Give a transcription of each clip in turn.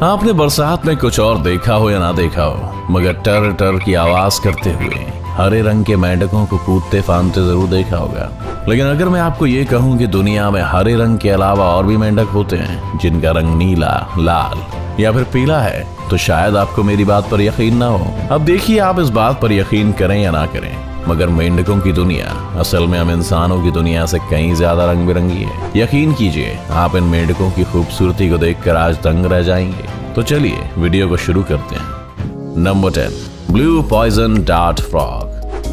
आपने बरसात में कुछ और देखा हो या ना देखा हो, मगर टर टर की आवाज करते हुए हरे रंग के मेंढकों को कूदते फांदते जरूर देखा होगा। लेकिन अगर मैं आपको ये कहूँ कि दुनिया में हरे रंग के अलावा और भी मेंढक होते हैं जिनका रंग नीला, लाल या फिर पीला है, तो शायद आपको मेरी बात पर यकीन ना हो। अब देखिए, आप इस बात पर यकीन करें या ना करें, मगर मेंढकों की दुनिया असल में हम इंसानों की दुनिया से कहीं ज्यादा रंग बिरंगी है। यकीन कीजिए, आप इन मेंढकों की खूबसूरती को देखकर आज दंग रह जाएंगे। तो चलिए वीडियो को शुरू करते हैं। Number 10, blue poison dart frog.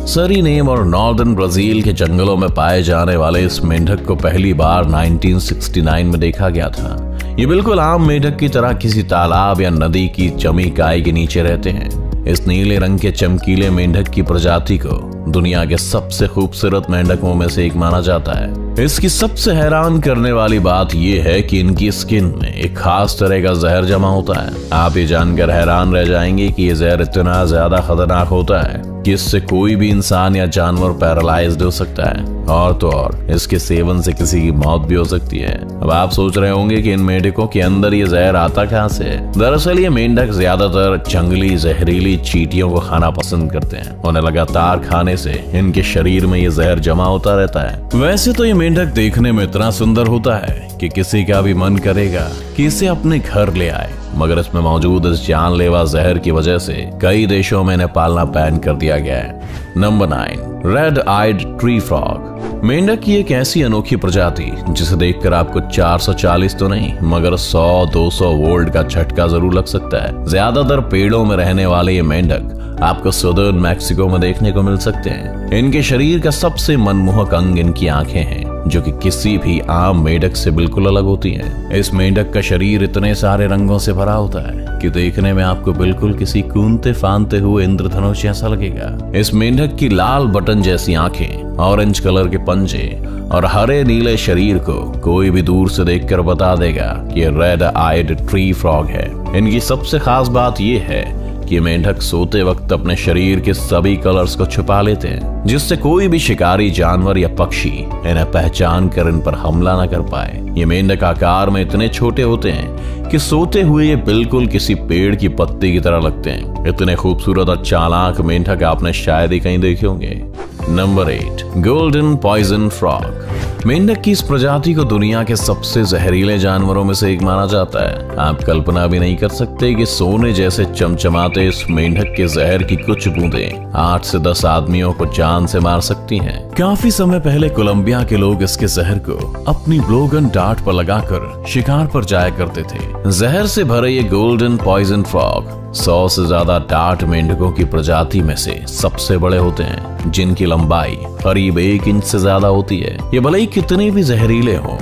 Suriname और नॉर्दर्न ब्राजील के जंगलों में पाए जाने वाले इस मेंढक को पहली बार 1969 में देखा गया था। ये बिल्कुल आम मेंढक की तरह किसी तालाब या नदी की जमी काय के नीचे रहते हैं। इस नीले रंग के चमकीले मेंढक की प्रजाति को दुनिया के सबसे खूबसूरत मेंढकों में से एक माना जाता है। इसकी सबसे हैरान करने वाली बात यह है कि इनकी स्किन में एक खास तरह का जहर जमा होता है। आप ये जानकर हैरान रह जाएंगे कि ये जहर इतना ज्यादा खतरनाक होता है कि इससे कोई भी इंसान या जानवर पैरालाइज्ड हो सकता है, और तो और इसके सेवन से किसी की मौत भी हो सकती है। अब आप सोच रहे होंगे कि इन मेंढकों के अंदर ये जहर आता कहाँ से है। दरअसल ये मेंढक ज्यादातर जंगली जहरीली चींटियों को खाना पसंद करते हैं। उन्हें लगातार खाने से इनके शरीर में ये जहर जमा होता रहता है। वैसे तो ये मेंढक देखने में इतना सुंदर होता है कि किसी का भी मन करेगा कि इसे अपने घर ले आए, मगर इसमें मौजूद इस जानलेवा जहर की वजह से कई देशों में इन्हें पालना बैन कर दिया गया है। Number 9, red eyed tree frog. मेंढक की एक ऐसी अनोखी प्रजाति जिसे देखकर आपको 440 तो नहीं मगर 100-200 वोल्ट का झटका जरूर लग सकता है। ज्यादातर पेड़ों में रहने वाले ये मेंढक आपको सदर्न मैक्सिको में देखने को मिल सकते हैं। इनके शरीर का सबसे मनमोहक अंग इनकी आंखें हैं, जो कि किसी भी आम मेंढक से बिल्कुल अलग होती हैं। इस मेंढक का शरीर इतने सारे रंगों से भरा होता है कि देखने में आपको बिल्कुल किसी कूदते फांदते हुए इंद्रधनुष जैसा लगेगा। इस मेंढक की लाल बटन जैसी आंखें, ऑरेंज कलर के पंजे और हरे नीले शरीर को कोई भी दूर से देखकर बता देगा कि रेड आइड ट्री फ्रॉग है। इनकी सबसे खास बात यह है कि मेंढक सोते वक्त अपने शरीर के सभी कलर्स को छुपा लेते हैं, जिससे कोई भी शिकारी जानवर या पक्षी इन्हें पहचान कर इन पर हमला न कर पाए। ये मेंढक आकार में इतने छोटे होते हैं कि सोते हुए ये बिल्कुल किसी पेड़ की पत्ती की तरह लगते हैं। इतने खूबसूरत और चालाक मेंढक आपने शायद ही कहीं देखे होंगे। Number 8, golden poison frog. मेंढक की इस प्रजाति को दुनिया के सबसे जहरीले जानवरों में से एक माना जाता है। आप कल्पना भी नहीं कर सकते कि सोने जैसे चमचमाते इस मेंढक के जहर की कुछ बूंदें 8 से 10 आदमियों को जान से मार सकती हैं। काफी समय पहले कोलंबिया के लोग इसके जहर को अपनी ब्लोगन डार्ट पर लगाकर शिकार पर जाया करते थे। जहर से भरे ये गोल्डन पॉइजन फ्रॉग 100 से ज्यादा डार्ट मेंढकों की प्रजाति में से सबसे बड़े होते हैं, जिनकी लंबाई करीब 1 इंच से ज्यादा होती है। ये भले ही कितने भी जहरीले हों,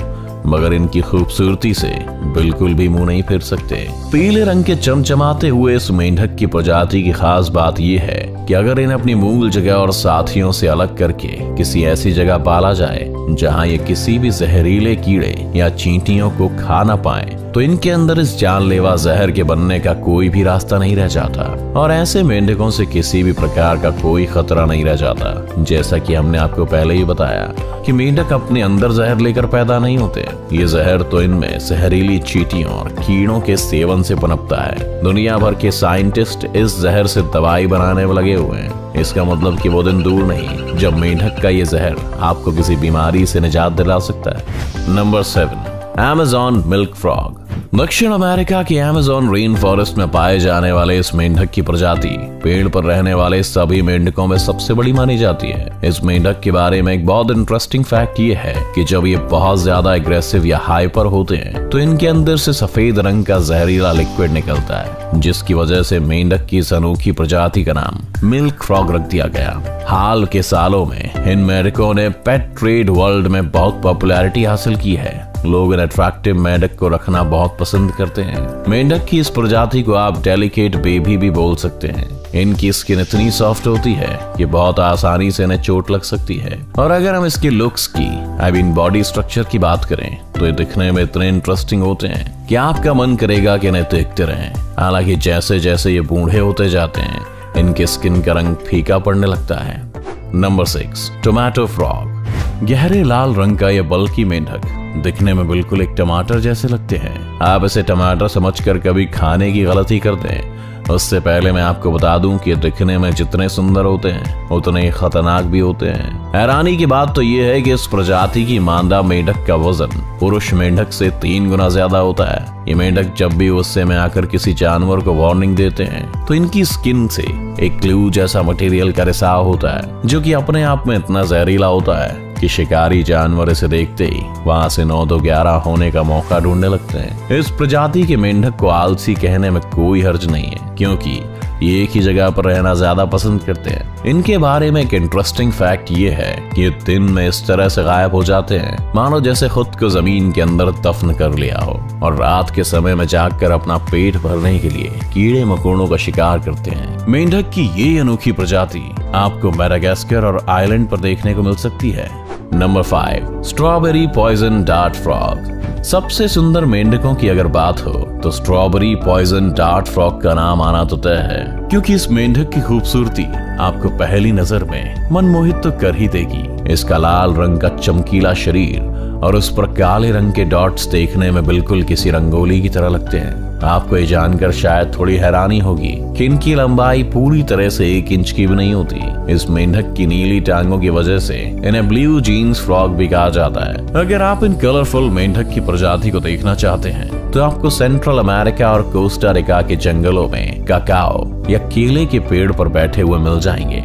मगर इनकी खूबसूरती से बिल्कुल भी मुंह नहीं फेर सकते। पीले रंग के चमचमाते हुए इस मेंढक की प्रजाति की खास बात यह है कि अगर इन्हें अपनी मूल जगह और साथियों से अलग करके किसी ऐसी जगह पाला जाए जहां ये किसी भी जहरीले कीड़े या चींटियों को खा ना पाए, तो इनके अंदर इस जानलेवा जहर के बनने का कोई भी रास्ता नहीं रह जाता और ऐसे मेंढकों से किसी भी प्रकार का कोई खतरा नहीं रह जाता। जैसा कि हमने आपको पहले ही बताया कि मेंढक अपने अंदर जहर लेकर पैदा नहीं होते। ये जहर तो इनमें जहरीली चींटियों और कीड़ों के सेवन से पनपता है। दुनिया भर के साइंटिस्ट इस जहर से दवाई बनाने में लगे हुए हैं। इसका मतलब कि वो दिन दूर नहीं जब मेंढक का ये जहर आपको किसी बीमारी से निजात दिला सकता है। Number 7, Amazon milk frog. दक्षिण अमेरिका के अमेज़न रेन फॉरेस्ट में पाए जाने वाले इस मेंढक की प्रजाति पेड़ पर रहने वाले सभी मेंढकों में सबसे बड़ी मानी जाती है। इस मेंढक के बारे में एक बहुत इंटरेस्टिंग फैक्ट ये है कि जब ये बहुत ज्यादा एग्रेसिव या हाइपर होते हैं तो इनके अंदर से सफेद रंग का जहरीला लिक्विड निकलता है, जिसकी वजह से मेंढक की इस अनोखी प्रजाति का नाम मिल्क फ्रॉग रख दिया गया। हाल के सालों में इन मेंढकों ने पेट ट्रेड वर्ल्ड में बहुत पॉपुलैरिटी हासिल की है। लोग इन अट्रैक्टिव मेंढक को रखना बहुत पसंद करते हैं। मेंढक की इस प्रजाति को आप डेलिकेट बेबी भी बोल सकते हैं। इनकी स्किन इतनी सॉफ्ट होती है कि बहुत आसानी से इन्हें चोट लग सकती है। और अगर हम इसकी लुक्स की बॉडी स्ट्रक्चर की बात करें तो ये दिखने में इतने इंटरेस्टिंग होते हैं कि आपका मन करेगा कि इन्हें देखते रहें। हालांकि जैसे जैसे ये बूढ़े होते जाते हैं इनके स्किन का रंग फीका पड़ने लगता है। Number 6, tomato frog. गहरे लाल रंग का यह बल्कि मेंढक दिखने में बिल्कुल एक टमाटर जैसे लगते हैं। आप इसे टमाटर समझकर कभी खाने की गलती करते हैं। उससे पहले मैं आपको बता दूं कि दिखने में जितने सुंदर होते हैं उतने ही खतरनाक भी होते हैं। हैरानी की बात तो यह है कि इस प्रजाति की मादा मेंढक का वजन पुरुष मेंढक से 3 गुना ज्यादा होता है। ये मेंढक जब भी गुस्से में आकर किसी जानवर को वार्निंग देते हैं तो इनकी स्किन से एक ग्लू जैसा मटेरियल का रिसाव होता है, जो कि अपने आप में इतना जहरीला होता है कि शिकारी जानवर इसे देखते ही वहां से 9-11 होने का मौका ढूंढने लगते हैं। इस प्रजाति के मेंढक को आलसी कहने में कोई हर्ज नहीं है, क्योंकि ये एक ही जगह पर रहना ज्यादा पसंद करते हैं। इनके बारे में एक इंटरेस्टिंग फैक्ट ये है कि ये दिन में इस तरह से गायब हो जाते हैं मानो जैसे खुद को जमीन के अंदर दफन कर लिया हो, और रात के समय में जागकर अपना पेट भरने के लिए कीड़े मकोड़ों का शिकार करते हैं। मेंढक की ये अनोखी प्रजाति आपको मैडागास्कर और आइलैंड पर देखने को मिल सकती है। Number 5, strawberry poison dart frog. सबसे सुंदर मेंढकों की अगर बात हो तो स्ट्रॉबेरी पॉइजन डार्ट फ्रॉग का नाम आना तो तय है, क्योंकि इस मेंढक की खूबसूरती आपको पहली नजर में मनमोहित तो कर ही देगी। इसका लाल रंग का चमकीला शरीर और उस पर काले रंग के डॉट्स देखने में बिल्कुल किसी रंगोली की तरह लगते हैं। आपको ये जानकर शायद थोड़ी हैरानी होगी कि इनकी लंबाई पूरी तरह से 1 इंच की भी नहीं होती। इस मेंढक की नीली टांगों की वजह से इन्हें ब्लू जीन्स फ्रॉग भी कहा जाता है। अगर आप इन कलरफुल मेंढक की प्रजाति को देखना चाहते हैं तो आपको सेंट्रल अमेरिका और कोस्टा रिका के जंगलों में काकाओ या केले के पेड़ पर बैठे हुए मिल जाएंगे।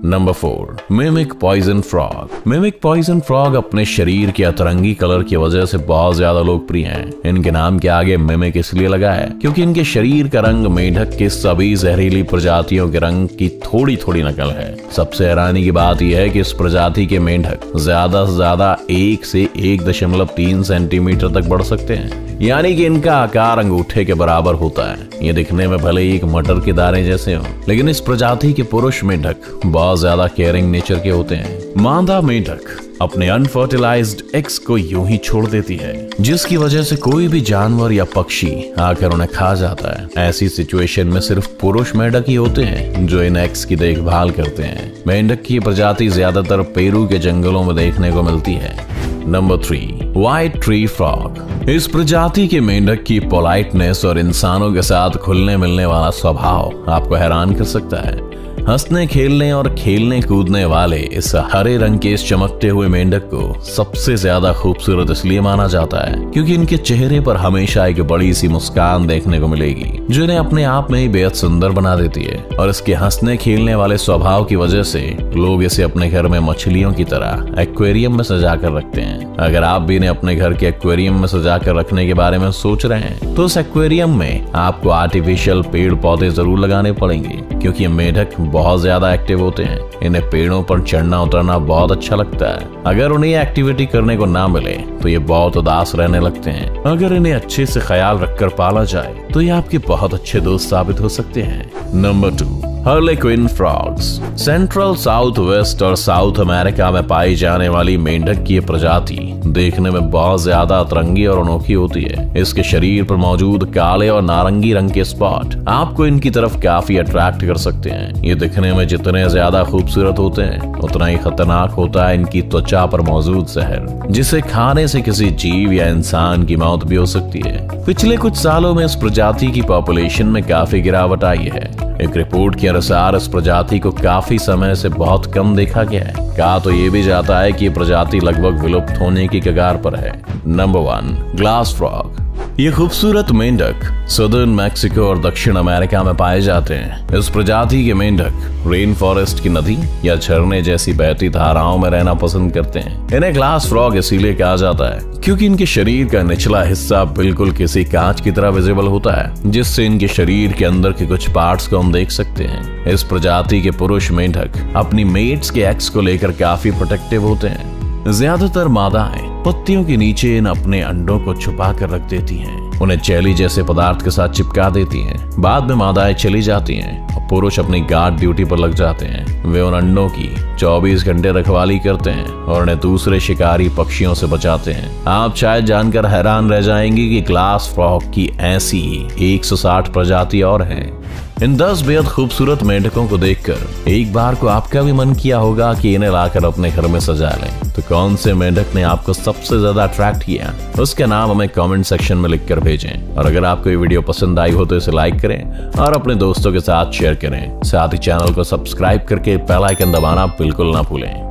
Number 4, mimic poison frog. Mimic poison frog अपने शरीर के अतरंगी कलर की वजह से बहुत ज्यादा लोकप्रिय हैं। इनके नाम के आगे मिमिक इसलिए लगा है क्योंकि इनके शरीर का रंग मेंढक के सभी जहरीली प्रजातियों के रंग की थोड़ी थोड़ी नकल है। सबसे हैरानी की बात यह है कि इस प्रजाति के मेंढक ज्यादा से ज्यादा 1 से 1.3 सेंटीमीटर तक बढ़ सकते हैं, यानी कि इनका आकार अंगूठे के बराबर होता है। ये दिखने में भले ही एक मटर के दाने जैसे हो, लेकिन इस प्रजाति के पुरुष मेंढक बहुत ज्यादा केयरिंग नेचर के होते हैं। मादा मेंढक अपने अनफर्टिलाइज्ड एग्स को यूं ही छोड़ देती है, जिसकी वजह से कोई भी जानवर या पक्षी आकर उन्हें खा जाता है। ऐसी सिचुएशन में सिर्फ पुरुष मेंढक ही होते हैं जो इन एग्स की देखभाल करते हैं। मेंढक की प्रजाति ज्यादातर पेरू के जंगलों में देखने को मिलती है। Number 3, white tree frog. इस प्रजाति के मेंढक की पोलाइटनेस और इंसानों के साथ खुलने मिलने वाला स्वभाव आपको हैरान कर सकता है। हंसने खेलने और खेलने कूदने वाले इस हरे रंग के इस चमकते हुए मेंढक को सबसे ज्यादा खूबसूरत इसलिए माना जाता है क्योंकि इनके चेहरे पर हमेशा एक बड़ी सी मुस्कान देखने को मिलेगी, जो इन्हें अपने आप में ही बेहद सुंदर बना देती है। और इसके हंसने खेलने वाले स्वभाव की वजह से लोग इसे अपने घर में मछलियों की तरह एक्वेरियम में सजा कर रखते हैं। अगर आप भी इन्हें अपने घर के एक्वेरियम में सजा कर रखने के बारे में सोच रहे हैं तो उस एक्वेरियम में आपको आर्टिफिशियल पेड़ पौधे जरूर लगाने पड़ेंगे, क्योंकि ये मेंढक बहुत ज्यादा एक्टिव होते हैं। इन्हें पेड़ों पर चढ़ना उतरना बहुत अच्छा लगता है। अगर उन्हें एक्टिविटी करने को ना मिले तो ये बहुत उदास रहने लगते हैं। अगर इन्हें अच्छे से ख्याल रखकर पाला जाए तो ये आपके बहुत अच्छे दोस्त साबित हो सकते हैं। Number 2, harlequin frogs. Central, south west और साउथ अमेरिका में पाई जाने वाली मेंढक की प्रजाति देखने में बहुत ज्यादा अतरंगी और अनोखी होती है। इसके शरीर पर मौजूद काले और नारंगी रंग के स्पॉट आपको इनकी तरफ काफी अट्रैक्ट कर सकते हैं। ये दिखने में जितने ज्यादा खूबसूरत होते हैं उतना ही खतरनाक होता है इनकी त्वचा पर मौजूद जहर, जिसे खाने से किसी जीव या इंसान की मौत भी हो सकती है। पिछले कुछ सालों में इस प्रजाति की पॉपुलेशन में काफी गिरावट आई है। एक रिपोर्ट के अनुसार इस प्रजाति को काफी समय से बहुत कम देखा गया है। कहा तो ये भी जाता है कि ये प्रजाति लगभग विलुप्त होने की कगार पर है। Number 1, glass frog. ये खूबसूरत मेंढक सदर्न मैक्सिको और दक्षिण अमेरिका में पाए जाते हैं। इस प्रजाति के मेंढक रेन फॉरेस्ट की नदी या झरने जैसी बहती धाराओं में रहना पसंद करते हैं। इन्हें ग्लास फ्रॉग इसीलिए कहा जाता है क्योंकि इनके शरीर का निचला हिस्सा बिल्कुल किसी कांच की तरह विजिबल होता है, जिससे इनके शरीर के अंदर के कुछ पार्ट्स को हम देख सकते हैं। इस प्रजाति के पुरुष मेंढक अपनी मेट्स के एक्स को लेकर काफी प्रोटेक्टिव होते हैं। ज्यादातर मादाएं पत्तियों के नीचे इन अपने अंडों को छुपा कर रख देती हैं, उन्हें चैली जैसे पदार्थ के साथ चिपका देती हैं। बाद में मादाएं चली जाती हैं और पुरुष अपनी गार्ड ड्यूटी पर लग जाते हैं। वे उन अंडों की 24 घंटे रखवाली करते हैं और उन्हें दूसरे शिकारी पक्षियों से बचाते हैं। आप शायद जानकर हैरान रह जाएंगे कि ग्लास फ्रॉग की ऐसी 160 प्रजाति और हैं। इन 10 बेहद खूबसूरत मेंढकों को देखकर एक बार को आपका भी मन किया होगा कि इन्हें लाकर अपने घर में सजा लें। तो कौन से मेंढक ने आपको सबसे ज्यादा अट्रैक्ट किया, उसका नाम हमें कमेंट सेक्शन में लिखकर भेजें। और अगर आपको ये वीडियो पसंद आई हो तो इसे लाइक करें और अपने दोस्तों के साथ शेयर करें। साथ ही चैनल को सब्सक्राइब करके बेल आइकन दबाना बिल्कुल ना भूलें।